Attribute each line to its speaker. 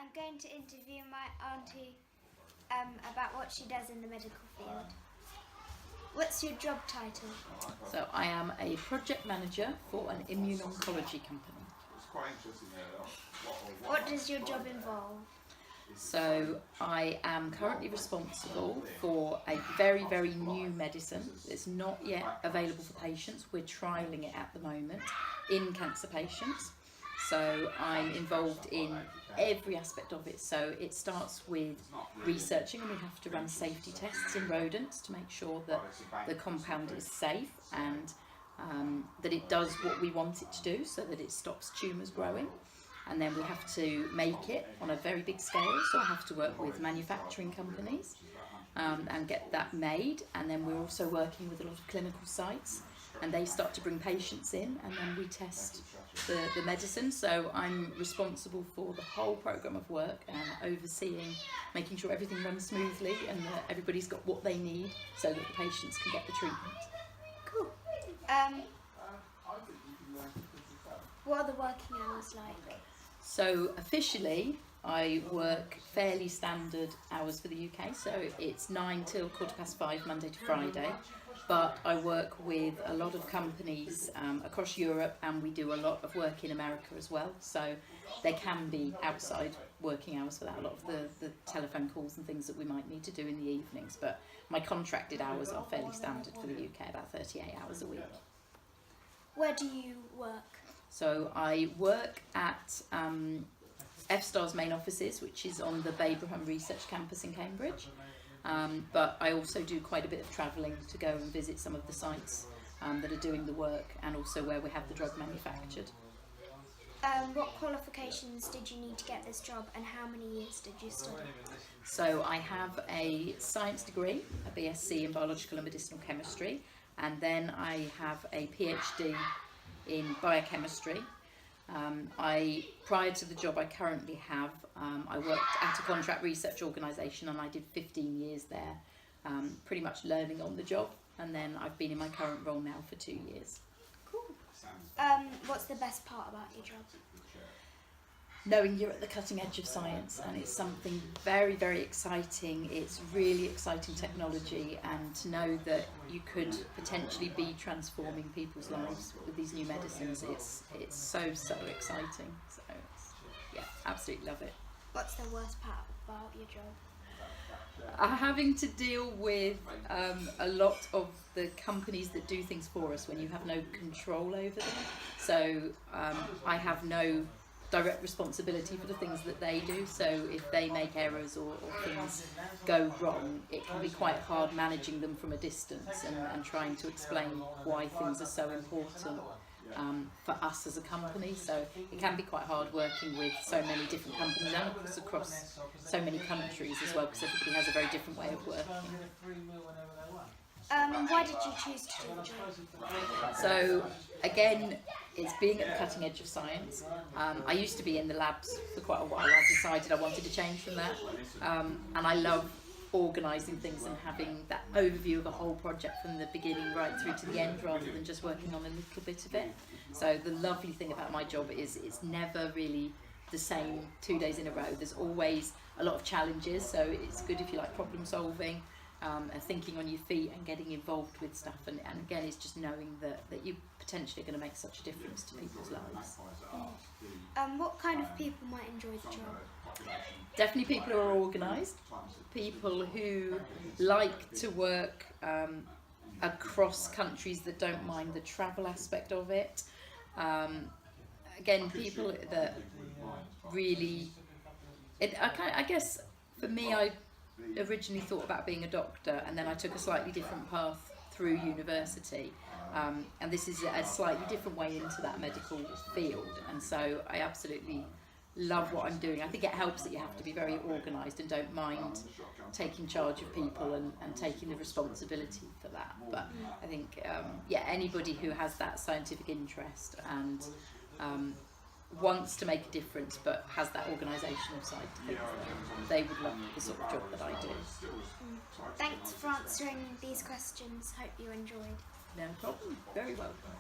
Speaker 1: I'm going to interview my auntie about what she does in the medical field. What's your job title?
Speaker 2: So I am a project manager for an immuno-oncology company.
Speaker 1: What does your job involve?
Speaker 2: So I am currently responsible for a very, very new medicine. It's not yet available for patients. We're trialling it at the moment in cancer patients. So I'm involved in every aspect of it. So it starts with researching, and we have to run safety tests in rodents to make sure that the compound is safe and that it does what we want it to do, so that it stops tumours growing. And then we have to make it on a very big scale, so I have to work with manufacturing companies and get that made. And then we're also working with a lot of clinical sites, and they start to bring patients in, and then we test the medicine. So I'm responsible for the whole programme of work and overseeing, making sure everything runs smoothly and that everybody's got what they need so that the patients can get the treatment.
Speaker 1: Cool. What are the working hours like?
Speaker 2: So officially I work fairly standard hours for the UK, so it's 9 till 5:15 Monday to Friday, but I work with a lot of companies across Europe, and we do a lot of work in America as well, so there can be outside working hours for that, a lot of the telephone calls and things that we might need to do in the evenings, but my contracted hours are fairly standard for the UK, about 38 hours a week.
Speaker 1: Where do you work?
Speaker 2: So I work at F-Star's main offices, which is on the Babraham Research Campus in Cambridge, but I also do quite a bit of travelling to go and visit some of the sites that are doing the work, and also where we have the drug manufactured.
Speaker 1: What qualifications did you need to get this job, and how many years did you study?
Speaker 2: So I have a science degree, a BSc in biological and medicinal chemistry, and then I have a PhD in biochemistry. Prior to the job I currently have, I worked at a contract research organisation, and I did 15 years there, pretty much learning on the job, and then I've been in my current role now for 2 years.
Speaker 1: Cool. What's the best part about your job?
Speaker 2: Knowing you're at the cutting edge of science, and it's something very, very exciting. It's really exciting technology, and to know that you could potentially be transforming people's lives with these new medicines, it's so exciting. So yeah, absolutely love it.
Speaker 1: What's the worst part about your job?
Speaker 2: Having to deal with a lot of the companies that do things for us when you have no control over them. So I have no direct responsibility for the things that they do, so if they make errors or things go wrong, it can be quite hard managing them from a distance and trying to explain why things are so important for us as a company. So it can be quite hard working with so many different companies, and of course across so many countries as well, because everybody has a very different way of working.
Speaker 1: Why did you choose to do the job?
Speaker 2: So again, it's being at the cutting edge of science. I used to be in the labs for quite a while. I decided I wanted to change from that, and I love organising things and having that overview of a whole project from the beginning right through to the end, rather than just working on a little bit of it. So the lovely thing about my job is it's never really the same 2 days in a row. There's always a lot of challenges, so it's good if you like problem solving and thinking on your feet and getting involved with stuff, and again it's just knowing that you're potentially going to make such a difference to people's lives.
Speaker 1: What kind of people might enjoy the job?
Speaker 2: Definitely people who are organised, people who like to work across countries that don't mind the travel aspect of it. Again, people that really, I guess for me, I originally thought about being a doctor, and then I took a slightly different path through university, and this is a slightly different way into that medical field, and so I absolutely love what I'm doing. I think it helps that you have to be very organised and don't mind taking charge of people and taking the responsibility for that. But I think yeah, anybody who has that scientific interest and wants to make a difference but has that organisational side to things, they would love the sort of job that I do.
Speaker 1: Thanks for answering these questions. Hope you enjoyed.
Speaker 2: No problem. Very welcome.